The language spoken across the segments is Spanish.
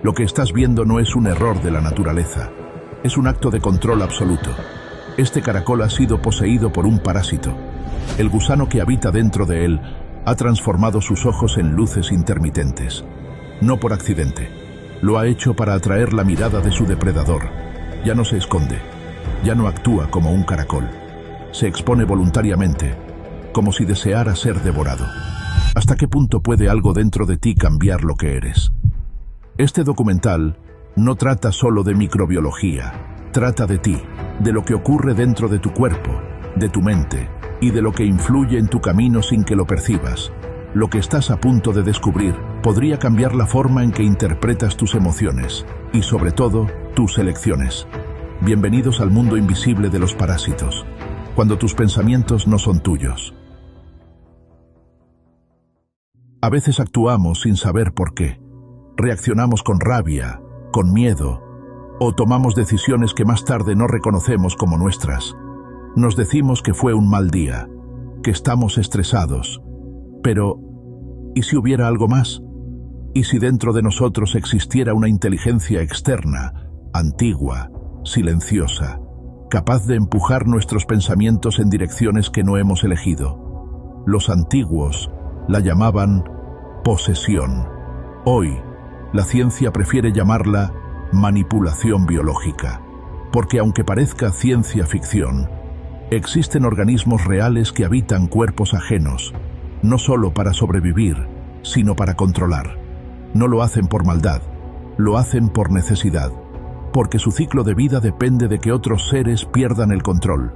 Lo que estás viendo no es un error de la naturaleza, es un acto de control absoluto. Este caracol ha sido poseído por un parásito. El gusano que habita dentro de él ha transformado sus ojos en luces intermitentes. No por accidente. Lo ha hecho para atraer la mirada de su depredador. Ya no se esconde. Ya no actúa como un caracol. Se expone voluntariamente, como si deseara ser devorado. ¿Hasta qué punto puede algo dentro de ti cambiar lo que eres? Este documental no trata solo de microbiología. Trata de ti, de lo que ocurre dentro de tu cuerpo, de tu mente, y de lo que influye en tu camino sin que lo percibas. Lo que estás a punto de descubrir podría cambiar la forma en que interpretas tus emociones y, sobre todo, tus elecciones. Bienvenidos al mundo invisible de los parásitos, cuando tus pensamientos no son tuyos. A veces actuamos sin saber por qué. Reaccionamos con rabia, con miedo, o tomamos decisiones que más tarde no reconocemos como nuestras. Nos decimos que fue un mal día, que estamos estresados. Pero, ¿y si hubiera algo más? ¿Y si dentro de nosotros existiera una inteligencia externa, antigua, silenciosa, capaz de empujar nuestros pensamientos en direcciones que no hemos elegido? Los antiguos la llamaban posesión. Hoy, la ciencia prefiere llamarla manipulación biológica, porque aunque parezca ciencia ficción, existen organismos reales que habitan cuerpos ajenos, no solo para sobrevivir, sino para controlar. No lo hacen por maldad, lo hacen por necesidad, porque su ciclo de vida depende de que otros seres pierdan el control.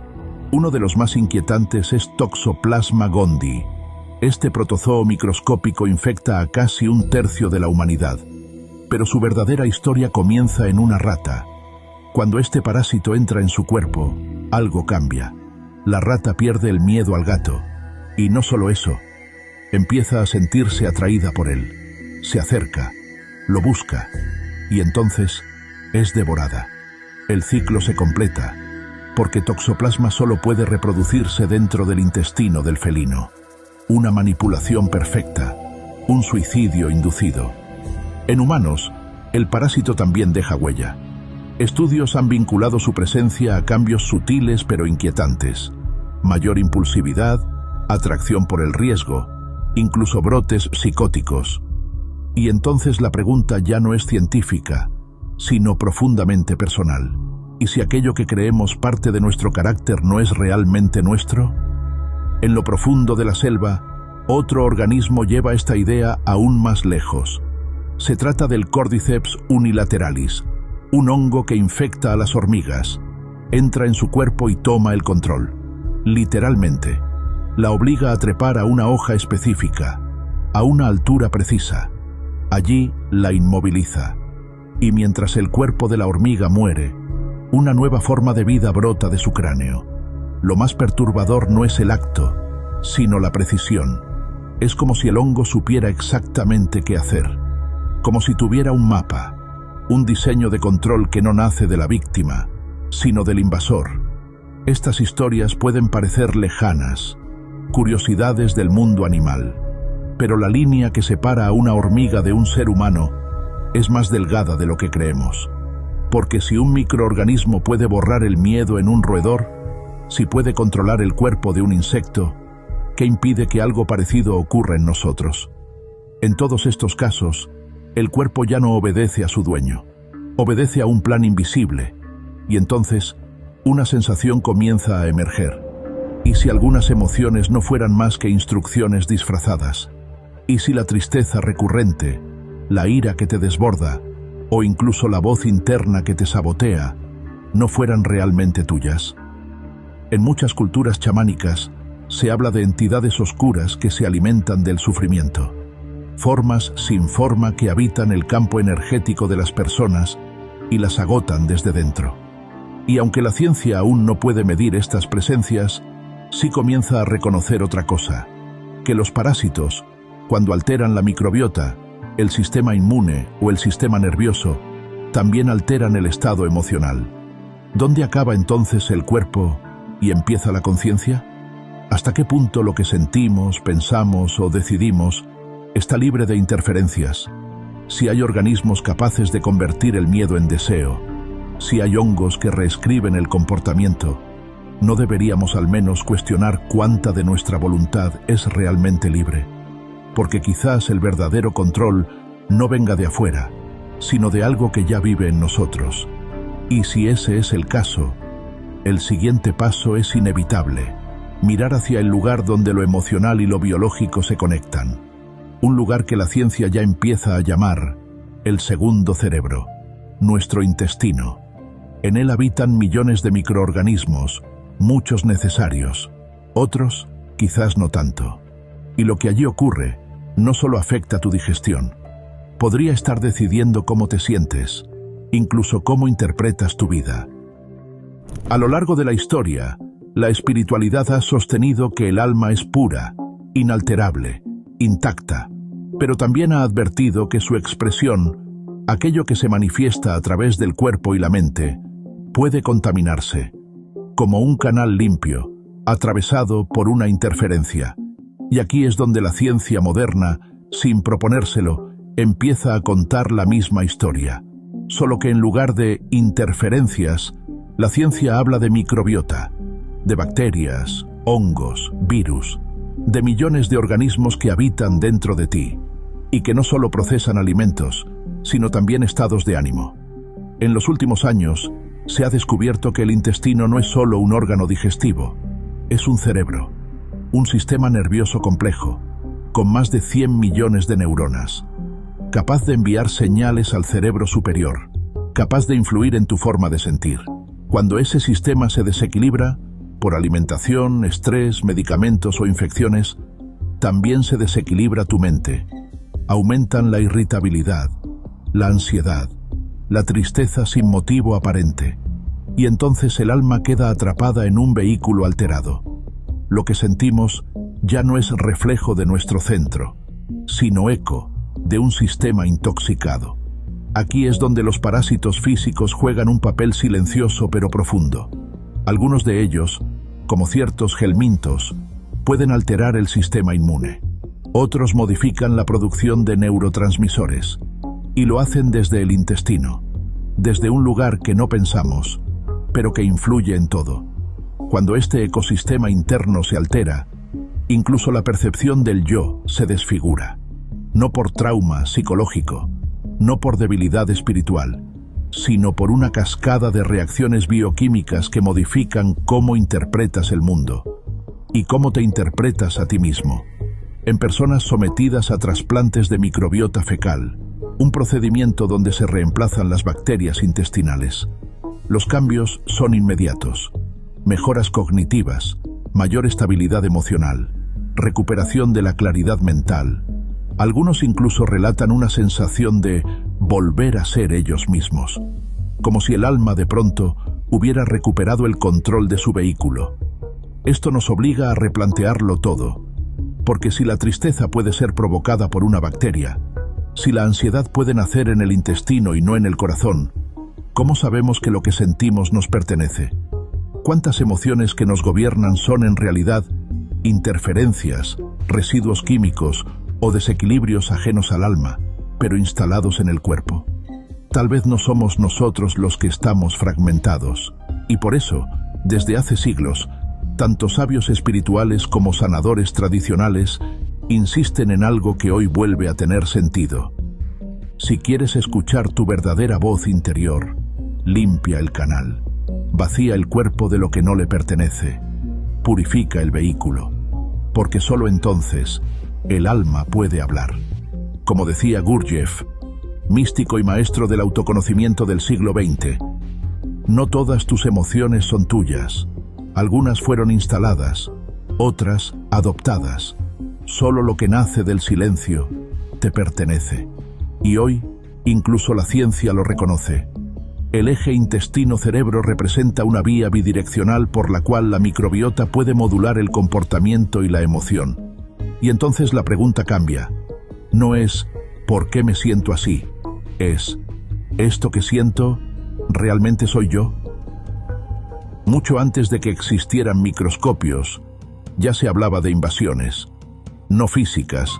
Uno de los más inquietantes es Toxoplasma gondii. Este protozoo microscópico infecta a casi un tercio de la humanidad. Pero su verdadera historia comienza en una rata. Cuando este parásito entra en su cuerpo, algo cambia. La rata pierde el miedo al gato. Y no solo eso, empieza a sentirse atraída por él. Se acerca, lo busca, y entonces es devorada. El ciclo se completa, porque Toxoplasma solo puede reproducirse dentro del intestino del felino. Una manipulación perfecta, un suicidio inducido. En humanos, el parásito también deja huella. Estudios han vinculado su presencia a cambios sutiles pero inquietantes. Mayor impulsividad, atracción por el riesgo, incluso brotes psicóticos. Y entonces la pregunta ya no es científica, sino profundamente personal. ¿Y si aquello que creemos parte de nuestro carácter no es realmente nuestro? En lo profundo de la selva, otro organismo lleva esta idea aún más lejos. Se trata del Cordyceps unilateralis, un hongo que infecta a las hormigas, entra en su cuerpo y toma el control. Literalmente, la obliga a trepar a una hoja específica, a una altura precisa. Allí la inmoviliza. Y mientras el cuerpo de la hormiga muere, una nueva forma de vida brota de su cráneo. Lo más perturbador no es el acto, sino la precisión. Es como si el hongo supiera exactamente qué hacer. Como si tuviera un mapa, un diseño de control que no nace de la víctima, sino del invasor. Estas historias pueden parecer lejanas, curiosidades del mundo animal, pero la línea que separa a una hormiga de un ser humano es más delgada de lo que creemos. Porque si un microorganismo puede borrar el miedo en un roedor, si puede controlar el cuerpo de un insecto, ¿qué impide que algo parecido ocurra en nosotros? En todos estos casos, el cuerpo ya no obedece a su dueño, obedece a un plan invisible, y entonces una sensación comienza a emerger. ¿Y si algunas emociones no fueran más que instrucciones disfrazadas? ¿Y si la tristeza recurrente, la ira que te desborda, o incluso la voz interna que te sabotea, no fueran realmente tuyas? En muchas culturas chamánicas se habla de entidades oscuras que se alimentan del sufrimiento. Formas sin forma que habitan el campo energético de las personas y las agotan desde dentro. Y aunque la ciencia aún no puede medir estas presencias, sí comienza a reconocer otra cosa, que los parásitos, cuando alteran la microbiota, el sistema inmune o el sistema nervioso, también alteran el estado emocional. ¿Dónde acaba entonces el cuerpo y empieza la conciencia? ¿Hasta qué punto lo que sentimos, pensamos o decidimos está libre de interferencias? si hay organismos capaces de convertir el miedo en deseo, si hay hongos que reescriben el comportamiento, ¿no deberíamos al menos cuestionar cuánta de nuestra voluntad es realmente libre? Porque quizás el verdadero control no venga de afuera, sino de algo que ya vive en nosotros. Y si ese es el caso, el siguiente paso es inevitable: mirar hacia el lugar donde lo emocional y lo biológico se conectan. Un lugar que la ciencia ya empieza a llamar el segundo cerebro, nuestro intestino. En él habitan millones de microorganismos, muchos necesarios, otros quizás no tanto. Y lo que allí ocurre no solo afecta tu digestión, podría estar decidiendo cómo te sientes, incluso cómo interpretas tu vida. A lo largo de la historia, la espiritualidad ha sostenido que el alma es pura, inalterable, intacta, pero también ha advertido que su expresión, aquello que se manifiesta a través del cuerpo y la mente, puede contaminarse, como un canal limpio, atravesado por una interferencia. Y aquí es donde la ciencia moderna, sin proponérselo, empieza a contar la misma historia. Solo que en lugar de interferencias, la ciencia habla de microbiota, de bacterias, hongos, virus, de millones de organismos que habitan dentro de ti, y que no solo procesan alimentos, sino también estados de ánimo. En los últimos años, se ha descubierto que el intestino no es solo un órgano digestivo, es un cerebro, un sistema nervioso complejo, con más de 100 millones de neuronas, capaz de enviar señales al cerebro superior, capaz de influir en tu forma de sentir. Cuando ese sistema se desequilibra, por alimentación, estrés, medicamentos o infecciones, también se desequilibra tu mente. Aumentan la irritabilidad, la ansiedad, la tristeza sin motivo aparente, y entonces el alma queda atrapada en un vehículo alterado. Lo que sentimos ya no es reflejo de nuestro centro, sino eco de un sistema intoxicado. Aquí es donde los parásitos físicos juegan un papel silencioso pero profundo. Algunos de ellos, como ciertos helmintos, pueden alterar el sistema inmune. Otros modifican la producción de neurotransmisores, y lo hacen desde el intestino, desde un lugar que no pensamos, pero que influye en todo. Cuando este ecosistema interno se altera, incluso la percepción del yo se desfigura. No por trauma psicológico, no por debilidad espiritual, sino por una cascada de reacciones bioquímicas que modifican cómo interpretas el mundo y cómo te interpretas a ti mismo. En personas sometidas a trasplantes de microbiota fecal, un procedimiento donde se reemplazan las bacterias intestinales, los cambios son inmediatos: mejoras cognitivas, mayor estabilidad emocional, recuperación de la claridad mental. Algunos incluso relatan una sensación de volver a ser ellos mismos, como si el alma de pronto hubiera recuperado el control de su vehículo. Esto nos obliga a replantearlo todo, porque si la tristeza puede ser provocada por una bacteria, si la ansiedad puede nacer en el intestino y no en el corazón, ¿cómo sabemos que lo que sentimos nos pertenece? ¿Cuántas emociones que nos gobiernan son en realidad interferencias, residuos químicos o desequilibrios ajenos al alma, pero instalados en el cuerpo? Tal vez no somos nosotros los que estamos fragmentados, y por eso, desde hace siglos, tanto sabios espirituales como sanadores tradicionales insisten en algo que hoy vuelve a tener sentido. Si quieres escuchar tu verdadera voz interior, limpia el canal, vacía el cuerpo de lo que no le pertenece, purifica el vehículo, porque solo entonces el alma puede hablar. Como decía Gurdjieff, místico y maestro del autoconocimiento del siglo XX, no todas tus emociones son tuyas. Algunas fueron instaladas, otras adoptadas. Solo lo que nace del silencio te pertenece. Y hoy, incluso la ciencia lo reconoce. El eje intestino-cerebro representa una vía bidireccional por la cual la microbiota puede modular el comportamiento y la emoción. Y entonces la pregunta cambia. No es ¿por qué me siento así? Es ¿esto que siento realmente soy yo? Mucho antes de que existieran microscopios, ya se hablaba de invasiones, no físicas,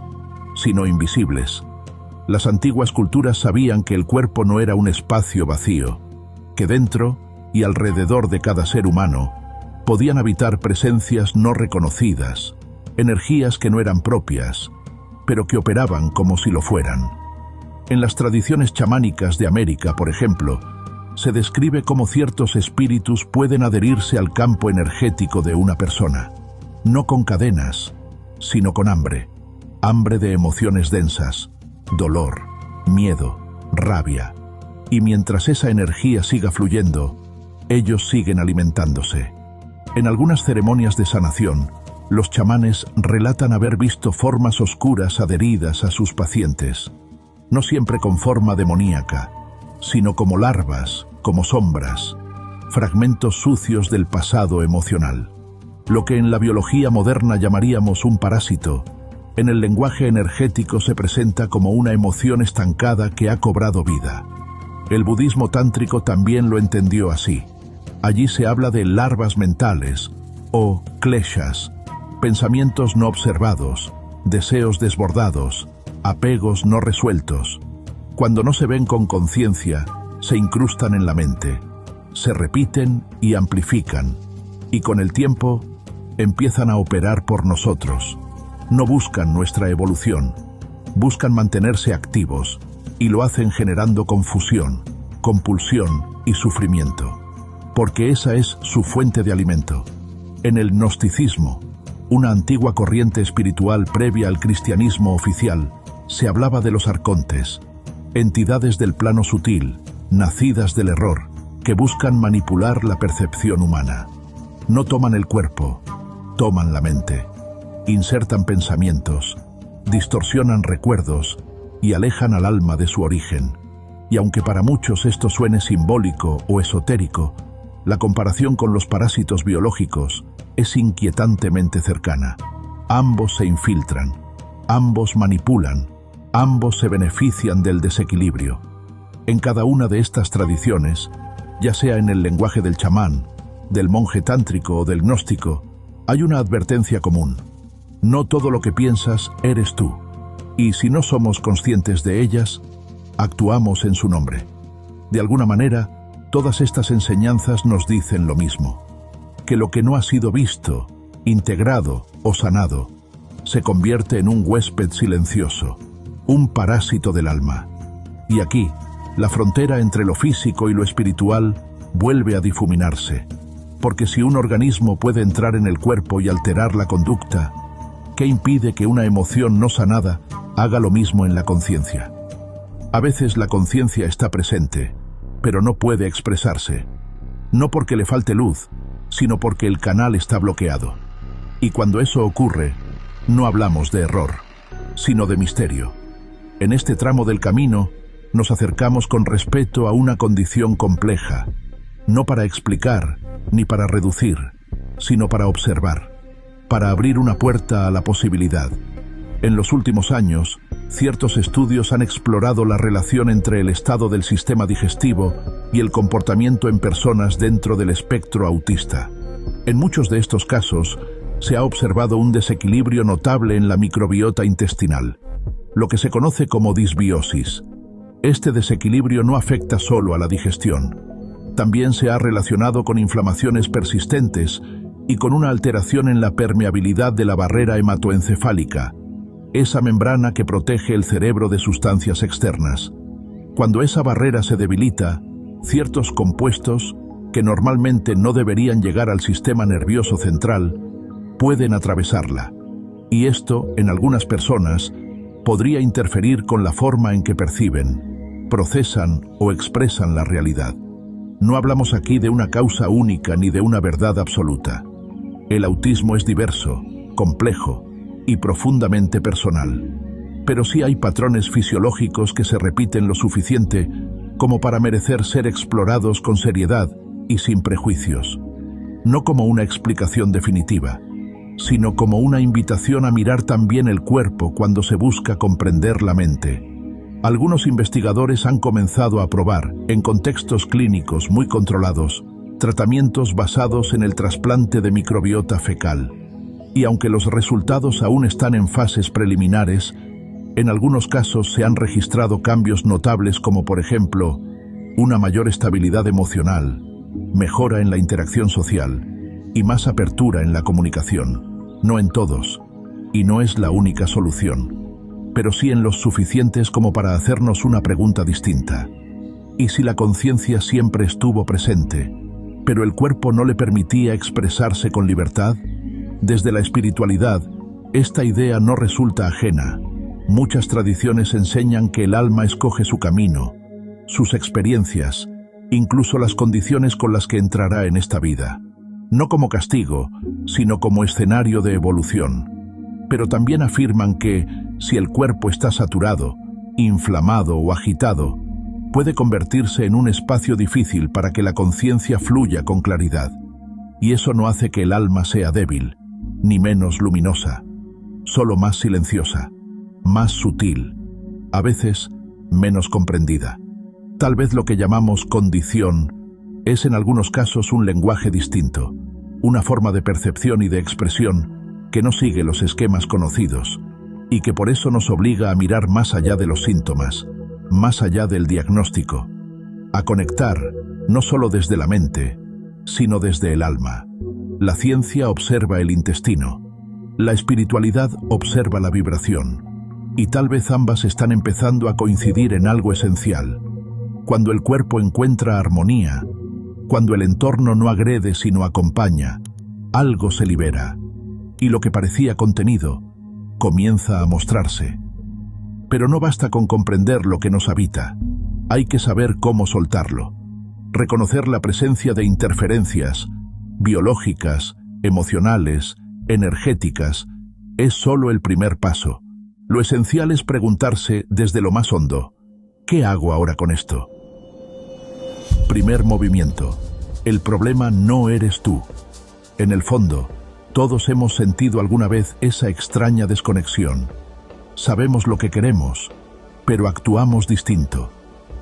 sino invisibles. Las antiguas culturas sabían que el cuerpo no era un espacio vacío, que dentro y alrededor de cada ser humano podían habitar presencias no reconocidas, energías que no eran propias, pero que operaban como si lo fueran. En las tradiciones chamánicas de América, por ejemplo, se describe cómo ciertos espíritus pueden adherirse al campo energético de una persona, no con cadenas, sino con hambre de emociones densas, dolor, miedo, rabia. Y mientras esa energía siga fluyendo, ellos siguen alimentándose. En algunas ceremonias de sanación, los chamanes relatan haber visto formas oscuras adheridas a sus pacientes, no siempre con forma demoníaca, sino como larvas, como sombras, fragmentos sucios del pasado emocional. Lo que en la biología moderna llamaríamos un parásito, en el lenguaje energético se presenta como una emoción estancada que ha cobrado vida. El budismo tántrico también lo entendió así. Allí se habla de larvas mentales, o kleshas, pensamientos no observados, deseos desbordados, apegos no resueltos. Cuando no se ven con conciencia, se incrustan en la mente, se repiten y amplifican, y con el tiempo empiezan a operar por nosotros. No buscan nuestra evolución, buscan mantenerse activos, y lo hacen generando confusión, compulsión y sufrimiento, porque esa es su fuente de alimento. En el gnosticismo, una antigua corriente espiritual previa al cristianismo oficial, se hablaba de los arcontes, entidades del plano sutil, nacidas del error, que buscan manipular la percepción humana. No toman el cuerpo, toman la mente, insertan pensamientos, distorsionan recuerdos y alejan al alma de su origen. Y aunque para muchos esto suene simbólico o esotérico, la comparación con los parásitos biológicos es inquietantemente cercana. Ambos se infiltran, ambos manipulan, ambos se benefician del desequilibrio. En cada una de estas tradiciones, ya sea en el lenguaje del chamán, del monje tántrico o del gnóstico, hay una advertencia común. No todo lo que piensas eres tú, y si no somos conscientes de ellas, actuamos en su nombre. De alguna manera, todas estas enseñanzas nos dicen lo mismo, que lo que no ha sido visto, integrado o sanado, se convierte en un huésped silencioso, un parásito del alma. Y aquí, la frontera entre lo físico y lo espiritual vuelve a difuminarse, porque si un organismo puede entrar en el cuerpo y alterar la conducta, ¿qué impide que una emoción no sanada haga lo mismo en la conciencia? A veces la conciencia está presente, pero no puede expresarse, no porque le falte luz, sino porque el canal está bloqueado. Y cuando eso ocurre, no hablamos de error, sino de misterio. En este tramo del camino, nos acercamos con respeto a una condición compleja, no para explicar ni para reducir, sino para observar, para abrir una puerta a la posibilidad. En los últimos años, ciertos estudios han explorado la relación entre el estado del sistema digestivo y el comportamiento en personas dentro del espectro autista. En muchos de estos casos, se ha observado un desequilibrio notable en la microbiota intestinal, lo que se conoce como disbiosis. Este desequilibrio no afecta solo a la digestión. También se ha relacionado con inflamaciones persistentes y con una alteración en la permeabilidad de la barrera hematoencefálica, esa membrana que protege el cerebro de sustancias externas. Cuando esa barrera se debilita, ciertos compuestos, que normalmente no deberían llegar al sistema nervioso central, pueden atravesarla. Y esto, en algunas personas, podría interferir con la forma en que perciben, procesan o expresan la realidad. No hablamos aquí de una causa única ni de una verdad absoluta. El autismo es diverso, complejo y profundamente personal. Pero sí hay patrones fisiológicos que se repiten lo suficiente como para merecer ser explorados con seriedad y sin prejuicios. No como una explicación definitiva, sino como una invitación a mirar también el cuerpo cuando se busca comprender la mente. Algunos investigadores han comenzado a probar, en contextos clínicos muy controlados, tratamientos basados en el trasplante de microbiota fecal. Y aunque los resultados aún están en fases preliminares, En algunos casos se han registrado cambios notables como, por ejemplo, una mayor estabilidad emocional, mejora en la interacción social y más apertura en la comunicación. No en todos, y no es la única solución, pero sí en los suficientes como para hacernos una pregunta distinta. ¿Y si la conciencia siempre estuvo presente, pero el cuerpo no le permitía expresarse con libertad? Desde la espiritualidad, esta idea no resulta ajena. Muchas tradiciones enseñan que el alma escoge su camino, sus experiencias, incluso las condiciones con las que entrará en esta vida. No como castigo, sino como escenario de evolución. Pero también afirman que, si el cuerpo está saturado, inflamado o agitado, puede convertirse en un espacio difícil para que la conciencia fluya con claridad. Y eso no hace que el alma sea débil, ni menos luminosa, solo más silenciosa, más sutil, a veces menos comprendida. Tal vez lo que llamamos condición es en algunos casos un lenguaje distinto, una forma de percepción y de expresión que no sigue los esquemas conocidos y que por eso nos obliga a mirar más allá de los síntomas, más allá del diagnóstico, a conectar no solo desde la mente, sino desde el alma. La ciencia observa el intestino, la espiritualidad observa la vibración, y tal vez ambas están empezando a coincidir en algo esencial. Cuando el cuerpo encuentra armonía, cuando el entorno no agrede sino acompaña, algo se libera, y lo que parecía contenido comienza a mostrarse. Pero no basta con comprender lo que nos habita, hay que saber cómo soltarlo. Reconocer la presencia de interferencias biológicas, emocionales, energéticas, es solo el primer paso. Lo esencial es preguntarse desde lo más hondo, ¿qué hago ahora con esto? Primer movimiento. El problema no eres tú. En el fondo, todos hemos sentido alguna vez esa extraña desconexión. Sabemos lo que queremos, pero actuamos distinto.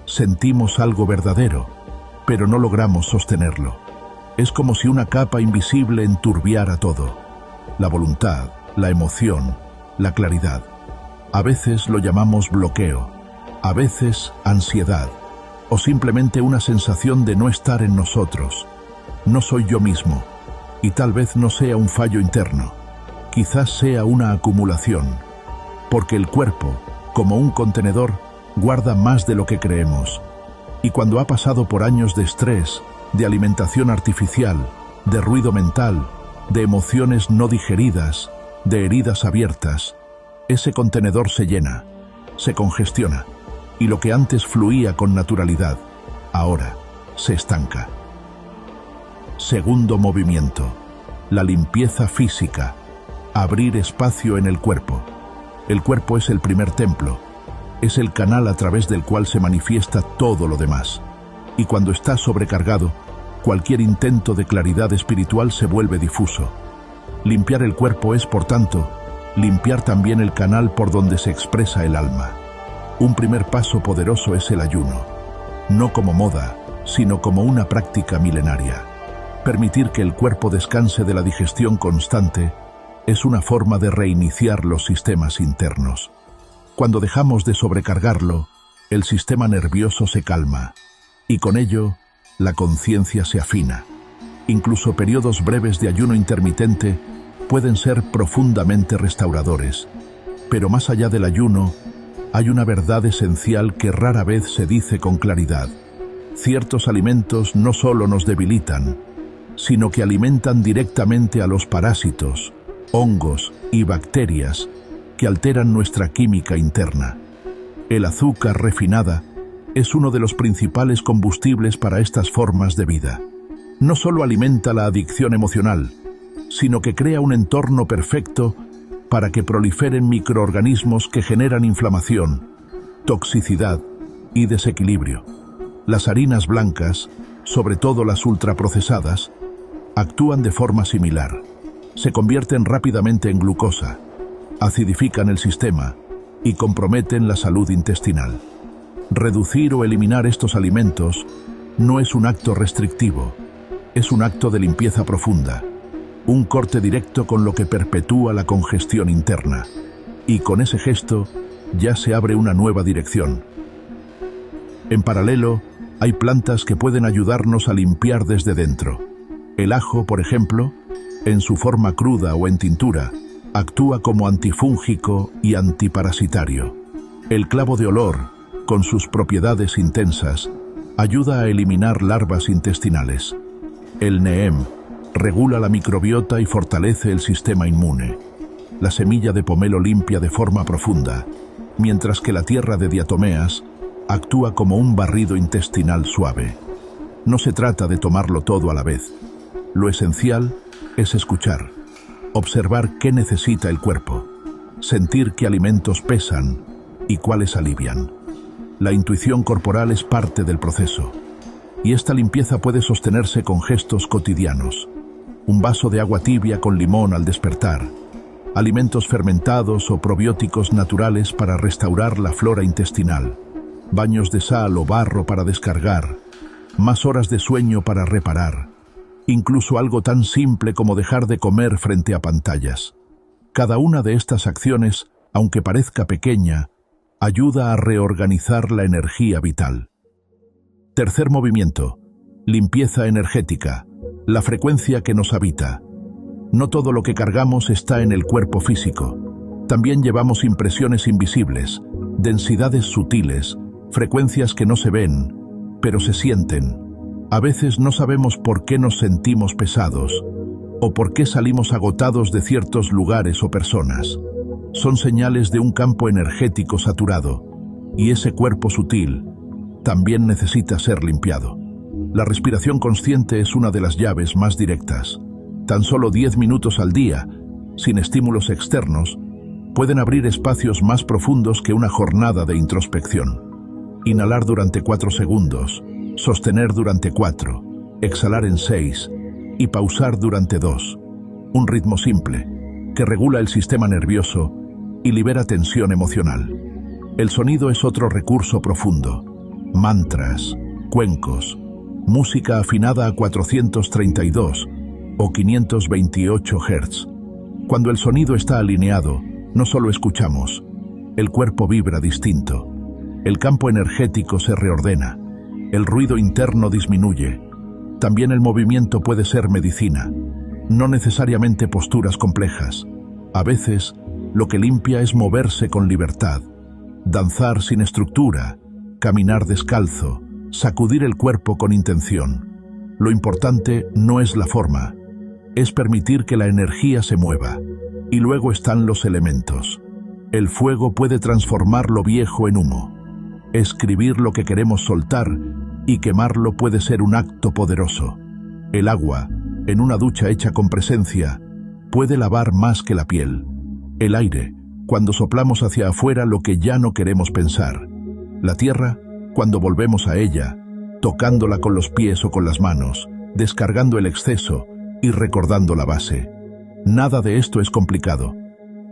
Sentimos algo verdadero, pero no logramos sostenerlo. Es como si una capa invisible enturbiara todo. La voluntad, la emoción, la claridad. A veces lo llamamos bloqueo, a veces ansiedad, o simplemente una sensación de no estar en nosotros. No soy yo mismo, y tal vez no sea un fallo interno, quizás sea una acumulación, porque el cuerpo, como un contenedor, guarda más de lo que creemos, y cuando ha pasado por años de estrés, de alimentación artificial, de ruido mental, de emociones no digeridas, de heridas abiertas, ese contenedor se llena, se congestiona, y lo que antes fluía con naturalidad, ahora se estanca. Segundo movimiento, la limpieza física, abrir espacio en el cuerpo. El cuerpo es el primer templo, es el canal a través del cual se manifiesta todo lo demás. Y cuando está sobrecargado, cualquier intento de claridad espiritual se vuelve difuso. Limpiar el cuerpo es, por tanto, limpiar también el canal por donde se expresa el alma. Un primer paso poderoso es el ayuno, no como moda, sino como una práctica milenaria. Permitir que el cuerpo descanse de la digestión constante es una forma de reiniciar los sistemas internos. Cuando dejamos de sobrecargarlo, el sistema nervioso se calma, y con ello, la conciencia se afina. Incluso periodos breves de ayuno intermitente pueden ser profundamente restauradores. Pero más allá del ayuno, hay una verdad esencial que rara vez se dice con claridad. Ciertos alimentos no solo nos debilitan, sino que alimentan directamente a los parásitos, hongos y bacterias que alteran nuestra química interna. El azúcar refinada es uno de los principales combustibles para estas formas de vida. No solo alimenta la adicción emocional, sino que crea un entorno perfecto para que proliferen microorganismos que generan inflamación, toxicidad y desequilibrio. Las harinas blancas, sobre todo las ultraprocesadas, actúan de forma similar. Se convierten rápidamente en glucosa, acidifican el sistema y comprometen la salud intestinal. Reducir o eliminar estos alimentos no es un acto restrictivo, es un acto de limpieza profunda, un corte directo con lo que perpetúa la congestión interna. Y con ese gesto, ya se abre una nueva dirección. En paralelo, hay plantas que pueden ayudarnos a limpiar desde dentro. El ajo, por ejemplo, en su forma cruda o en tintura, actúa como antifúngico y antiparasitario. El clavo de olor, con sus propiedades intensas, ayuda a eliminar larvas intestinales. El neem regula la microbiota y fortalece el sistema inmune. La semilla de pomelo limpia de forma profunda, mientras que la tierra de diatomeas actúa como un barrido intestinal suave. No se trata de tomarlo todo a la vez. Lo esencial es escuchar, observar qué necesita el cuerpo, sentir qué alimentos pesan y cuáles alivian. La intuición corporal es parte del proceso, y esta limpieza puede sostenerse con gestos cotidianos. Un vaso de agua tibia con limón al despertar, alimentos fermentados o probióticos naturales para restaurar la flora intestinal, baños de sal o barro para descargar, más horas de sueño para reparar, incluso algo tan simple como dejar de comer frente a pantallas. Cada una de estas acciones, aunque parezca pequeña, ayuda a reorganizar la energía vital. Tercer movimiento: limpieza energética, la frecuencia que nos habita. No todo lo que cargamos está en el cuerpo físico. También llevamos impresiones invisibles, densidades sutiles, frecuencias que no se ven, pero se sienten. A veces no sabemos por qué nos sentimos pesados o por qué salimos agotados de ciertos lugares o personas. Son señales de un campo energético saturado, y ese cuerpo sutil también necesita ser limpiado. La respiración consciente es una de las llaves más directas. Tan solo 10 minutos al día, sin estímulos externos, pueden abrir espacios más profundos que una jornada de introspección. Inhalar durante 4 segundos, sostener durante 4, exhalar en 6 y pausar durante 2. Un ritmo simple, que regula el sistema nervioso y libera tensión emocional. El sonido es otro recurso profundo. Mantras, cuencos, música afinada a 432 o 528 Hz. Cuando el sonido está alineado, no solo escuchamos, el cuerpo vibra distinto. El campo energético se reordena, el ruido interno disminuye. También el movimiento puede ser medicina, no necesariamente posturas complejas. A veces, lo que limpia es moverse con libertad, danzar sin estructura, caminar descalzo, sacudir el cuerpo con intención. Lo importante no es la forma, es permitir que la energía se mueva. Y luego están los elementos. El fuego puede transformar lo viejo en humo. Escribir lo que queremos soltar y quemarlo puede ser un acto poderoso. El agua, en una ducha hecha con presencia, puede lavar más que la piel. El aire, cuando soplamos hacia afuera lo que ya no queremos pensar. La tierra, cuando volvemos a ella, tocándola con los pies o con las manos, descargando el exceso y recordando la base. Nada de esto es complicado.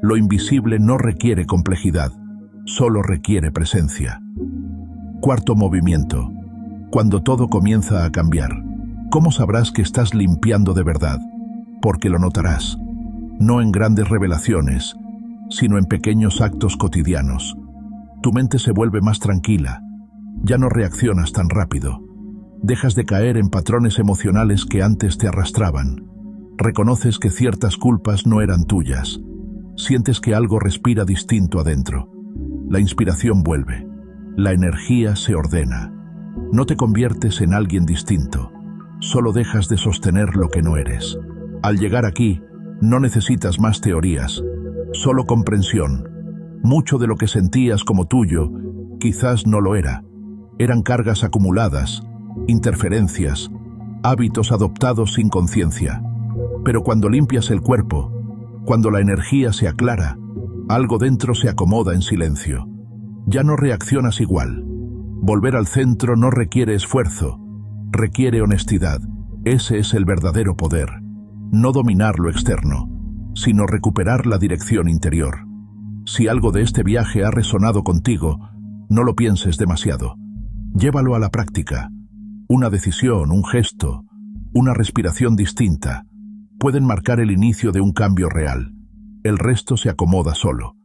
Lo invisible no requiere complejidad, solo requiere presencia. Cuarto movimiento: cuando todo comienza a cambiar. ¿Cómo sabrás que estás limpiando de verdad? Porque lo notarás. No en grandes revelaciones, sino en pequeños actos cotidianos. Tu mente se vuelve más tranquila. Ya no reaccionas tan rápido. Dejas de caer en patrones emocionales que antes te arrastraban. Reconoces que ciertas culpas no eran tuyas. Sientes que algo respira distinto adentro. La inspiración vuelve. La energía se ordena. No te conviertes en alguien distinto. Solo dejas de sostener lo que no eres. Al llegar aquí, no necesitas más teorías, solo comprensión. Mucho de lo que sentías como tuyo, quizás no lo era. Eran cargas acumuladas, interferencias, hábitos adoptados sin conciencia. Pero cuando limpias el cuerpo, cuando la energía se aclara, algo dentro se acomoda en silencio. Ya no reaccionas igual. Volver al centro no requiere esfuerzo, requiere honestidad. Ese es el verdadero poder. No dominar lo externo, sino recuperar la dirección interior. Si algo de este viaje ha resonado contigo, no lo pienses demasiado. Llévalo a la práctica. Una decisión, un gesto, una respiración distinta pueden marcar el inicio de un cambio real. El resto se acomoda solo.